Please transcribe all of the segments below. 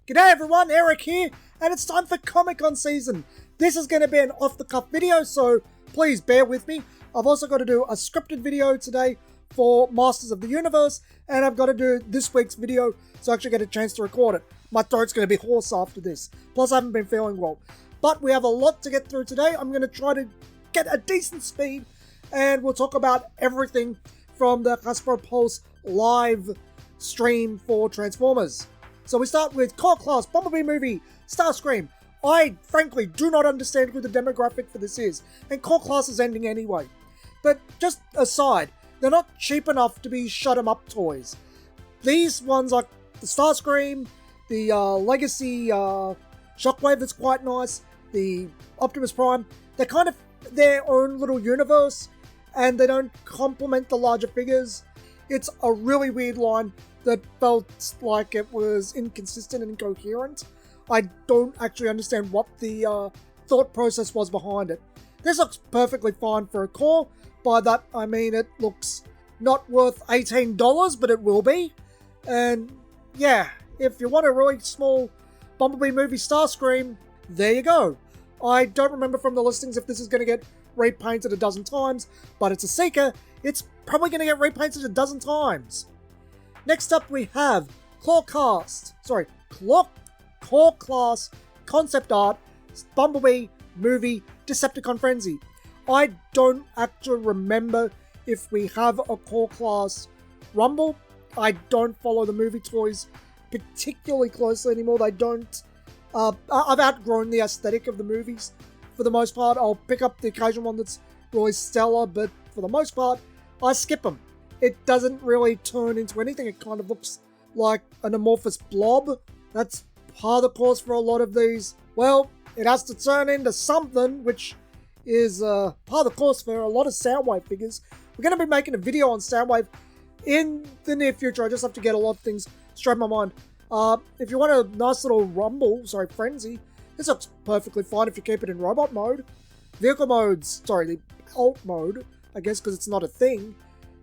G'day everyone, Eric here, and it's time for Comic-Con season. This is going to be an off-the-cuff video, so please bear with me. I've also got to do a scripted video today for Masters of the Universe, and I've got to do this week's video so I actually get a chance to record it. My throat's going to be hoarse after this, plus I haven't been feeling well. But we have a lot to get through today. I'm going to try to get a decent speed, and we'll talk about everything from the Hasbro Pulse live stream for Transformers. So we start with Core Class Bumblebee movie, Starscream. I frankly do not understand who the demographic for this is, and Core Class is ending anyway. But just aside, they're not cheap enough to be shut 'em up toys. These ones like the Starscream, the Legacy Shockwave that's quite nice, the Optimus Prime, they're kind of their own little universe, and they don't complement the larger figures. It's a really weird line that felt like it was inconsistent and incoherent. I don't actually understand what the thought process was behind it. This looks perfectly fine for a core. By that I mean it looks not worth $18, but it will be. And yeah, if you want a really small Bumblebee movie Starscream, there you go. I don't remember from the listings if this is going to get repainted a dozen times, but it's a seeker. It's probably going to get repainted a dozen times. Next up we have Core Class Concept Art Bumblebee Movie Decepticon Frenzy. I don't actually remember if we have a Core Class Rumble. I don't follow the movie toys particularly closely anymore. They don't... I've outgrown the aesthetic of the movies. For the most part, I'll pick up the occasional one that's really stellar, but for the most part, I skip them. It doesn't really turn into anything. It kind of looks like an amorphous blob. That's part of the cause for a lot of these. Well, it has to turn into something, which is part of the cause for a lot of Soundwave figures. We're going to be making a video on Soundwave in the near future. I just have to get a lot of things straight in my mind. If you want a nice little frenzy, this looks perfectly fine if you keep it in robot mode. Vehicle modes, the alt mode, I guess because it's not a thing,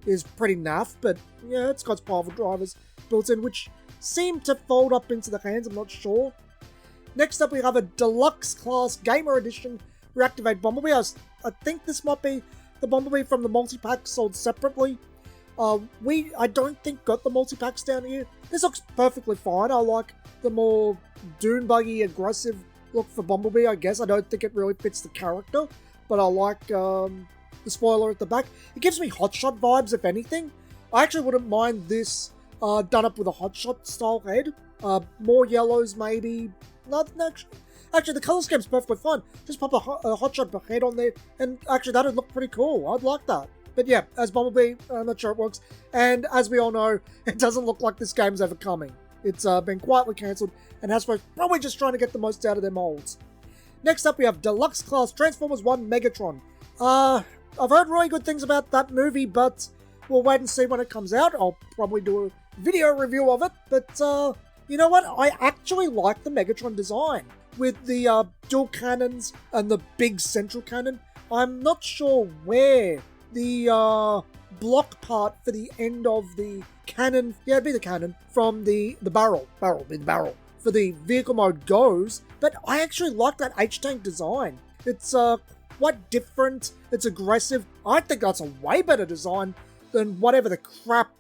is pretty naff, but yeah, it's got powerful drivers built in, which seem to fold up into the hands, I'm not sure. Next up we have a Deluxe Class Gamer Edition Reactivate Bumblebee. I think this might be the Bumblebee from the multipack sold separately. I don't think got the multipacks down here. This looks perfectly fine. I like the more dune buggy aggressive look for Bumblebee, I guess. I don't think it really fits the character, but I like the spoiler at the back. It gives me Hotshot vibes, if anything. I actually wouldn't mind this done up with a Hotshot style head. More yellows maybe. Actually, the color scheme's perfectly fine. Just pop a Hotshot head on there, and actually that'd look pretty cool. I'd like that. But yeah, as Bumblebee, I'm not sure it works. And as we all know, it doesn't look like this game's ever coming. It's been quietly cancelled, and Hasbro's probably just trying to get the most out of their molds. Next up, we have Deluxe Class Transformers 1 Megatron. I've heard really good things about that movie, but we'll wait and see when it comes out. I'll probably do a video review of it, but you know what? I actually like the Megatron design with the dual cannons and the big central cannon. I'm not sure where the block part for the end of the cannon, yeah, it'd be the cannon, from the barrel for the vehicle mode goes, but I actually like that H-Tank design. It's quite different, it's aggressive. I think that's a way better design than whatever the crap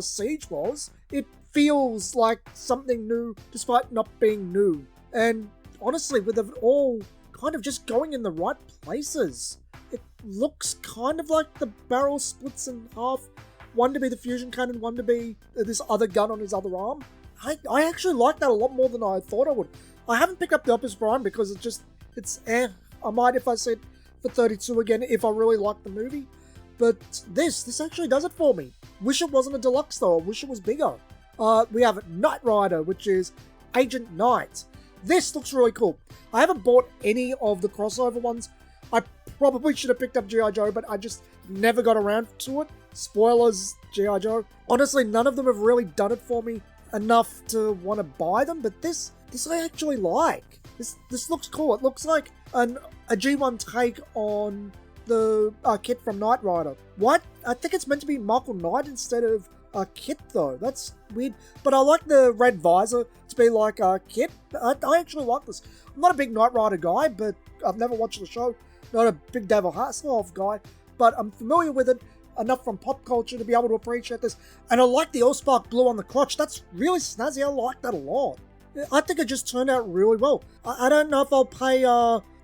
Siege was. It feels like something new despite not being new, and honestly, with it all kind of just going in the right places. It looks kind of like the barrel splits in half. One to be the fusion cannon, one to be this other gun on his other arm. I actually like that a lot more than I thought I would. I haven't picked up the Optimus Prime because it's I might if I see it for 32 again if I really like the movie. But this actually does it for me. Wish it wasn't a deluxe though. I wish it was bigger. We have Knight Rider, which is Agent Knight. This looks really cool. I haven't bought any of the crossover ones. I probably should have picked up G.I. Joe, but I just never got around to it. Spoilers, G.I. Joe. Honestly, none of them have really done it for me enough to want to buy them, but this I actually like. This looks cool. It looks like a G1 take on the kit from Knight Rider. What? I think it's meant to be Michael Knight instead of a kit though. That's weird. But I like the red visor to be like a kit. I actually like this. I'm not a big Knight Rider guy, but I've never watched the show. Not a big David Hasselhoff guy, but I'm familiar with it enough from pop culture to be able to appreciate this. And I like the Allspark blue on the crotch. That's really snazzy. I like that a lot. I think it just turned out really well. I don't know if I'll pay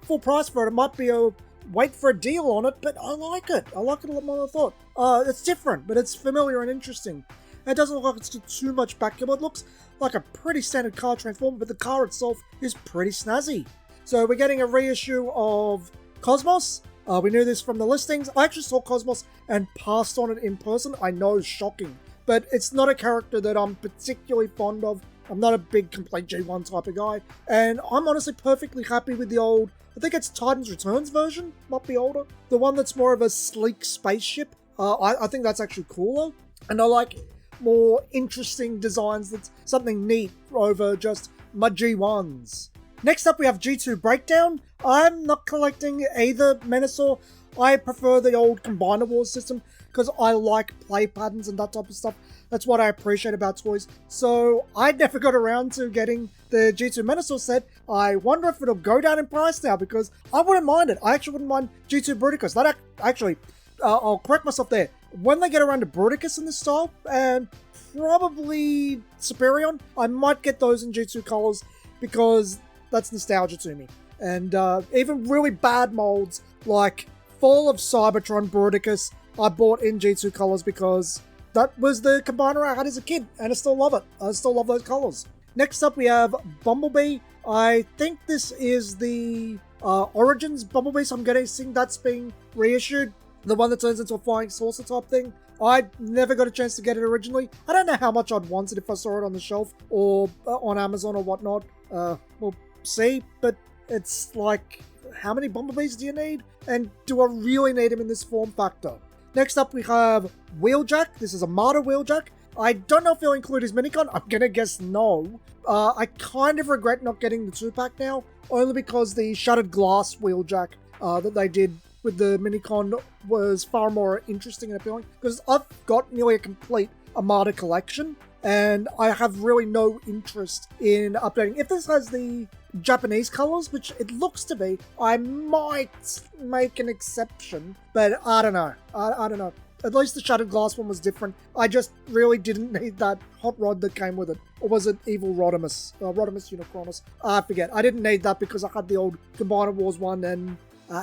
full price for it. It might be a wait for a deal on it, but I like it. I like it a lot more than I thought. It's different, but it's familiar and interesting. It doesn't look like it's got too much back. It looks like a pretty standard car transformer, but the car itself is pretty snazzy. So we're getting a reissue of Cosmos. We knew this from the listings. I actually saw Cosmos and passed on it in person. I know it's shocking, but it's not a character that I'm particularly fond of. I'm not a big complete G1 type of guy, and I'm honestly perfectly happy with the old, I think it's Titan's Returns version, might be older. The one that's more of a sleek spaceship. I think that's actually cooler, and I like more interesting designs that's something neat over just my G1s. Next up we have G2 Breakdown. I'm not collecting either Menasor. I prefer the old Combiner Wars system because I like play patterns and that type of stuff. That's what I appreciate about toys. So I never got around to getting the G2 Menasor set. I wonder if it'll go down in price now because I wouldn't mind it. I actually wouldn't mind G2 Bruticus. That actually, I'll correct myself there. When they get around to Bruticus in this style, and probably Superion, I might get those in G2 colors because that's nostalgia to me. And even really bad molds like Fall of Cybertron Bruticus, I bought in G2 colors because that was the combiner I had as a kid, and I still love it. I still love those colors. Next up, we have Bumblebee. I think this is the Origins Bumblebee, so I'm guessing that's being reissued. The one that turns into a flying saucer type thing. I never got a chance to get it originally. I don't know how much I'd want it if I saw it on the shelf or on Amazon or whatnot. We'll see, but it's like, how many Bumblebees do you need? And do I really need them in this form factor? Next up, we have Wheeljack. This is a Martyr Wheeljack. I don't know if he'll include his minicon. I'm going to guess no. I kind of regret not getting the 2-pack now, only because the Shattered Glass Wheeljack that they did with the minicon was far more interesting and appealing, because I've got nearly a complete Armada collection, and I have really no interest in updating. If this has the Japanese colors, which it looks to be, I might make an exception, but I don't know. I don't know. At least the Shattered Glass one was different. I just really didn't need that hot rod that came with it. Or was it Evil Rodimus? Rodimus Unicronus. I forget. I didn't need that because I had the old Combiner Wars one, and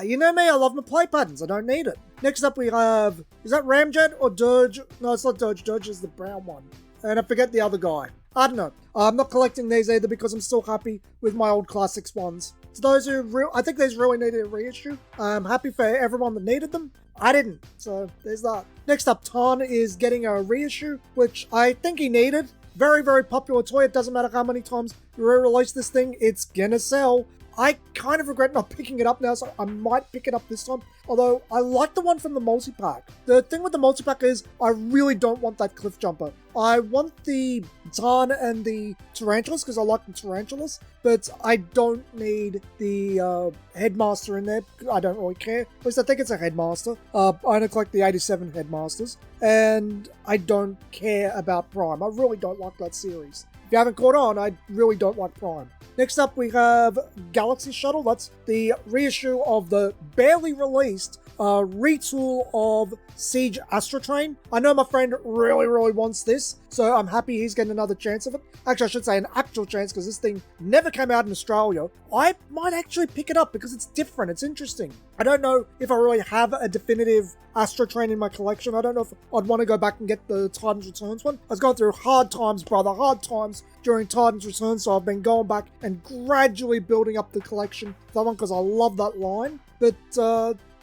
you know me, I love my play patterns. I don't need it. Next up we have, is that Ramjet or Dirge? No, it's not Dirge. Dirge is the brown one. And I forget the other guy. I don't know. I'm not collecting these either because I'm still happy with my old Classics ones. To those who I think these really needed a reissue. I'm happy for everyone that needed them. I didn't, so there's that. Next up, Tarn is getting a reissue, which I think he needed. Very, very popular toy. It doesn't matter how many times you re-release this thing, it's gonna sell. I kind of regret not picking it up now, so I might pick it up this time. Although, I like the one from the multi-pack. The thing with the multi-pack is, I really don't want that cliff jumper. I want the Tarn and the Tarantulas, because I like the Tarantulas, but I don't need the Headmaster in there. I don't really care. At least I think it's a Headmaster. I only collect the 87 Headmasters, and I don't care about Prime. I really don't like that series. If you haven't caught on, I really don't like Prime. Next up, we have Galaxy Shuttle. That's the reissue of the barely released retool of Siege Astrotrain. I know my friend really wants this, so I'm happy he's getting another chance of it. Actually, I should say an actual chance, because this thing never came out in Australia. I might actually pick it up because it's different. It's interesting. I don't know if I really have a definitive Astrotrain in my collection. I don't know if I'd want to go back and get the Titan's Returns one. I was going through hard times, brother, hard times during Titan's Returns, so I've been going back and gradually building up the collection for that one because I love that line. But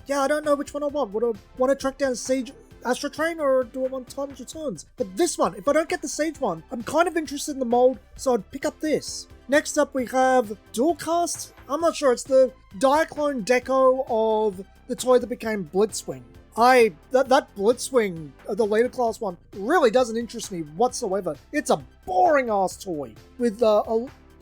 yeah, I don't know which one I want. Would I want to track down Siege Astrotrain, or do I want Titan's Returns? But this one, if I don't get the Siege one, I'm kind of interested in the mold, so I'd pick up this. Next up, we have Dualcast. I'm not sure. It's the Diaclone deco of the toy that became Blitzwing. That Blitzwing, the later class one, really doesn't interest me whatsoever. It's a boring-ass toy with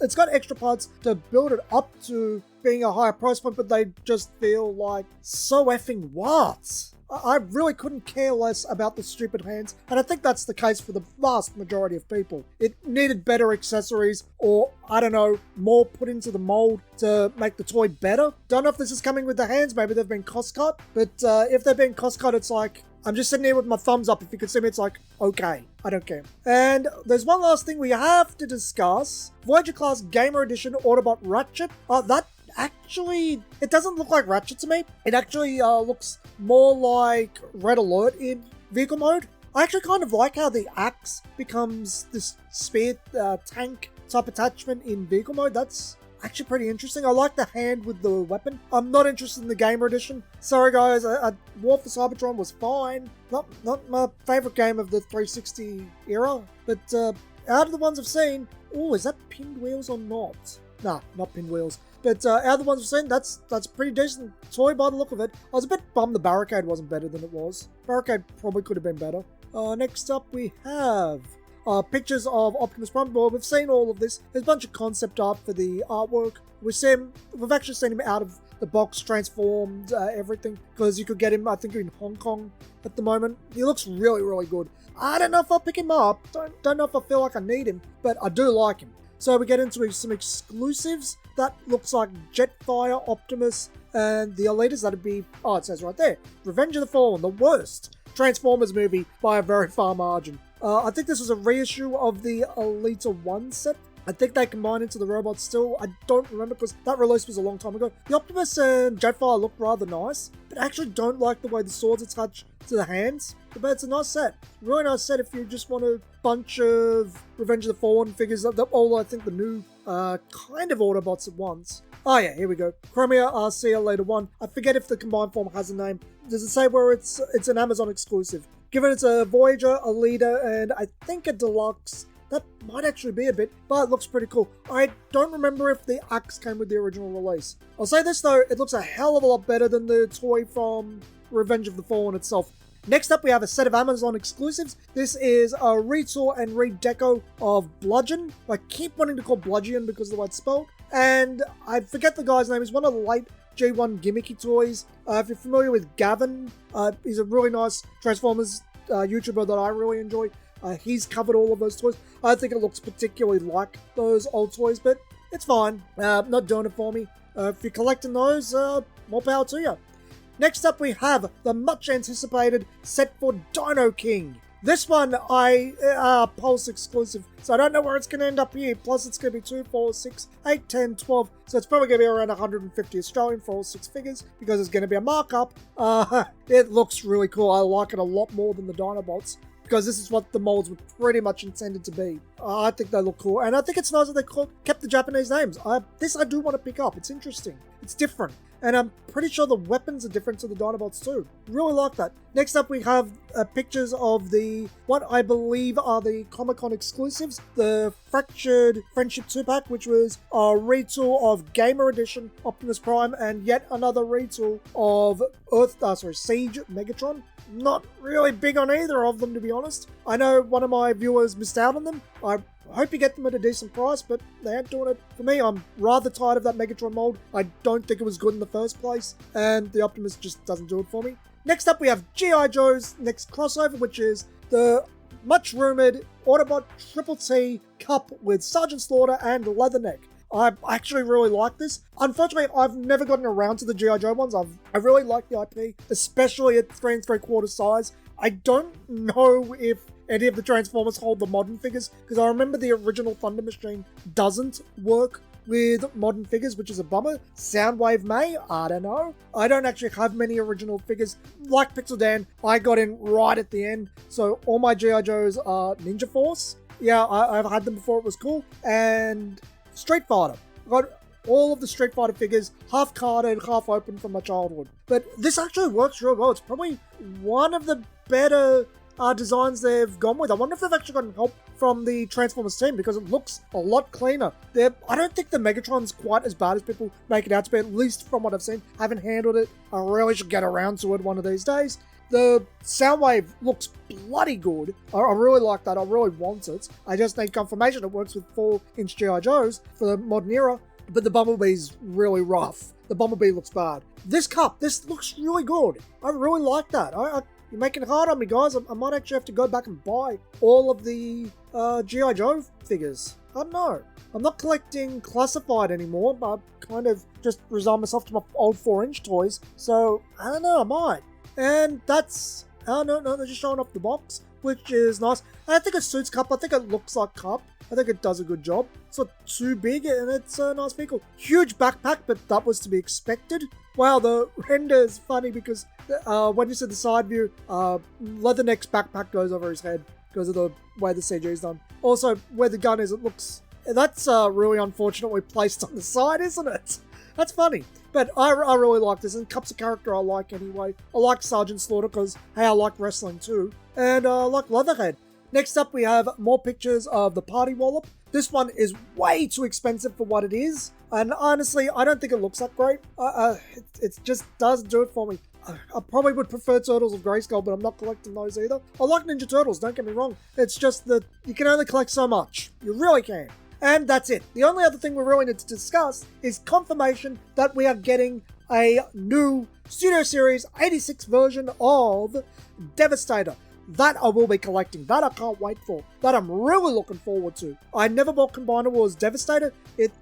it's got extra parts to build it up to being a higher price point, but they just feel like so effing what? I really couldn't care less about the stupid hands, and I think that's the case for the vast majority of people. It needed better accessories, or, I don't know, more put into the mold to make the toy better. Don't know if this is coming with the hands, maybe they've been cost cut, but if they've been cost cut, it's like, I'm just sitting here with my thumbs up. If you can see me, it's like, okay, I don't care. And there's one last thing we have to discuss. Voyager Class Gamer Edition Autobot Ratchet. That actually, it doesn't look like Ratchet to me. It actually looks more like Red Alert in vehicle mode. I actually kind of like how the axe becomes this spear tank type attachment in vehicle mode. That's actually pretty interesting. I like the hand with the weapon. I'm not interested in the Gamer Edition. Sorry guys, War for Cybertron was fine. Not my favourite game of the 360 era, but out of the ones I've seen, oh, is that pinned wheels or not? Nah, not pinned wheels. But out of the ones I've seen, that's a pretty decent toy by the look of it. I was a bit bummed the Barricade wasn't better than it was. Barricade probably could have been better. Next up we have pictures of Optimus Prime. Well, we've seen all of this. There's a bunch of concept art for the artwork. We've actually seen him out of the box, transformed, everything, because you could get him, I think, in Hong Kong at the moment. He looks really, really good. I don't know if I'll pick him up. Don't know if I feel like I need him, but I do like him. So we get into some exclusives. That looks like Jetfire, Optimus, and the Elites. That'd be, oh, it says right there, Revenge of the Fallen, the worst Transformers movie by a very far margin. I think this was a reissue of the Elite 1 set. I think they combined into the robots still. I don't remember because that release was a long time ago. The Optimus and Jetfire look rather nice, but I actually don't like the way the swords attach to the hands. But it's a nice set. Really nice set if you just want a bunch of Revenge of the Fallen figures. All, I think, the new kind of Autobots at once. Oh yeah, here we go. Chromia RC Elite 1. I forget if the combined form has a name. Does it say where it's an Amazon exclusive? Given it's a Voyager, a Leader, and I think a Deluxe, that might actually be a bit, but it looks pretty cool. I don't remember if the axe came with the original release. I'll say this though, it looks a hell of a lot better than the toy from Revenge of the Fallen itself. Next up, we have a set of Amazon exclusives. This is a retool and redeco of Bludgeon. I keep wanting to call Bludgeon because of the way it's spelled. And I forget the guy's name. He's one of the late G1 gimmicky toys. If you're familiar with Gavin, he's a really nice Transformers YouTuber that I really enjoy. He's covered all of those toys. I think it looks particularly like those old toys, but it's fine. Not doing it for me. If you're collecting those, more power to you. Next up, we have the much anticipated set for DinoKing. This one, Pulse exclusive, so I don't know where it's going to end up here. Plus, it's going to be 2, 4, 6, 8, 10, 12. So it's probably going to be around 150 Australian for all 6 figures because it's going to be a markup. It looks really cool. I like it a lot more than the Dinobots because this is what the molds were pretty much intended to be. I think they look cool, and I think it's nice that they kept the Japanese names. This I do want to pick up. It's interesting. It's different. And I'm pretty sure the weapons are different to the Dinobots too. Really like that. Next up, we have pictures of what I believe are the Comic-Con exclusives. The Fractured Friendship 2-pack, which was a retool of Gamer Edition Optimus Prime, and yet another retool of Siege Megatron. Not really big on either of them, to be honest. I know one of my viewers missed out on them. I hope you get them at a decent price, but they ain't doing it for me. I'm rather tired of that Megatron mold. I don't think it was good in the first place, and the Optimus just doesn't do it for me. Next up, we have G.I. Joe's next crossover, which is the much-rumoured Autobot Triple T Cup with Sergeant Slaughter and Leatherneck. I actually really like this. Unfortunately, I've never gotten around to the G.I. Joe ones. I really like the IP, especially at 3 3/4 size. I don't know if any of the Transformers hold the modern figures, because I remember the original Thunder Machine doesn't work with modern figures, which is a bummer. Soundwave may, I don't know. I don't actually have many original figures. Like Pixel Dan, I got in right at the end, so all my G.I. Joes are Ninja Force. Yeah, I've had them before, it was cool. And Street Fighter. I got all of the Street Fighter figures, half carded, half open from my childhood. But this actually works real well. It's probably one of the better designs they've gone with. I wonder if they've actually gotten help from the Transformers team because it looks a lot cleaner. I don't think the Megatron's quite as bad as people make it out to be, at least from what I've seen. I haven't handled it. I really should get around to it one of these days. The Soundwave looks bloody good. I really like that. I really want it. I just need confirmation it works with 4-inch G.I. Joes for the modern era. But the Bumblebee's really rough. the Bumblebee looks bad. This cup, this looks really good. I really like that. You're making it hard on me, guys. I might actually have to go back and buy all of the G.I. Joe figures. I don't know. I'm not collecting classified anymore. I kind of just resigned myself to my old 4-inch toys. So, I don't know, I might. And that's... Oh, no, they're just showing off the box, which is nice. And I think it suits Cup. I think it looks like Cup. I think it does a good job. It's not too big, and it's a nice vehicle. Huge backpack, but that was to be expected. Wow, the render is funny because when you see the side view, Leatherneck's backpack goes over his head because of the way the CG is done. Also, where the gun is, it looks... That's really unfortunately placed on the side, isn't it? That's funny. But I really like this, and Cup's a character I like anyway. I like Sergeant Slaughter because, hey, I like wrestling too. And I like Leatherhead. Next up, we have more pictures of the Party Wallop. This one is way too expensive for what it is. And honestly, I don't think it looks that great. It just doesn't do it for me. I probably would prefer Turtles of Grayskull, but I'm not collecting those either. I like Ninja Turtles, don't get me wrong. It's just that you can only collect so much. You really can. And that's it. The only other thing we really need to discuss is confirmation that we are getting a new Studio Series 86 version of Devastator. That I will be collecting. That I can't wait for. That I'm really looking forward to. I never bought Combiner Wars Devastator.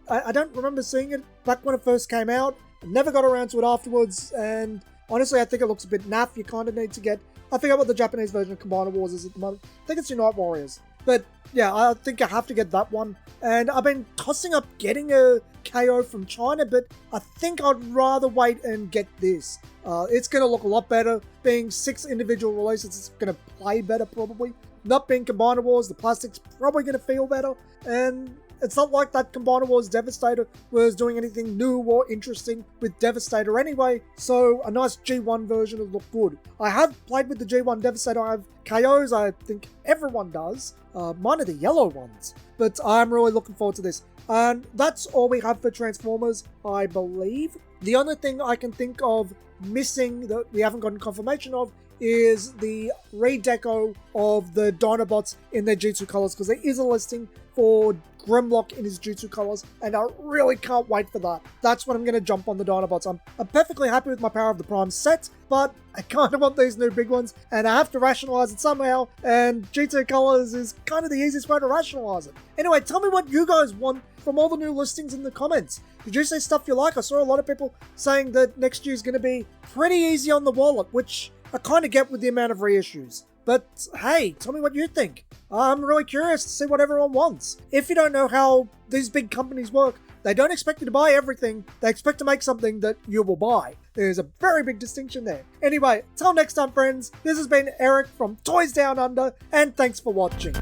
I don't remember seeing it back when it first came out. I never got around to it afterwards, and honestly, I think it looks a bit naff. You kind of need to get... I forget what the Japanese version of Combiner Wars is at the moment. I think it's Unite Warriors. But yeah, I think I have to get that one. And I've been tossing up getting a KO from China, but I think I'd rather wait and get this. It's going to look a lot better. Being 6 individual releases, it's going to play better probably. Not being Combiner Wars, the plastic's probably going to feel better. And it's not like that Combiner Wars Devastator was doing anything new or interesting with Devastator anyway, so a nice G1 version would look good. I have played with the G1 Devastator. I have KOs, I think everyone does. Mine are the yellow ones, but I'm really looking forward to this. And that's all we have for Transformers, I believe. The only thing I can think of missing that we haven't gotten confirmation of is the redeco of the Dinobots in their G2 colors, because there is a listing for Grimlock in his G2 colors, and I really can't wait for that. That's when I'm going to jump on the Dinobots. I'm perfectly happy with my Power of the Prime set, but I kind of want these new big ones, and I have to rationalize it somehow, and G2 colors is kind of the easiest way to rationalize it. Anyway, tell me what you guys want from all the new listings in the comments. Did you say stuff you like? I saw a lot of people saying that next year is going to be pretty easy on the wallet, which I kind of get with the amount of reissues. But hey, tell me what you think. I'm really curious to see what everyone wants. If you don't know how these big companies work, they don't expect you to buy everything. They expect to make something that you will buy. There's a very big distinction there. Anyway, till next time, friends, this has been Eric from Toys Down Under, and thanks for watching.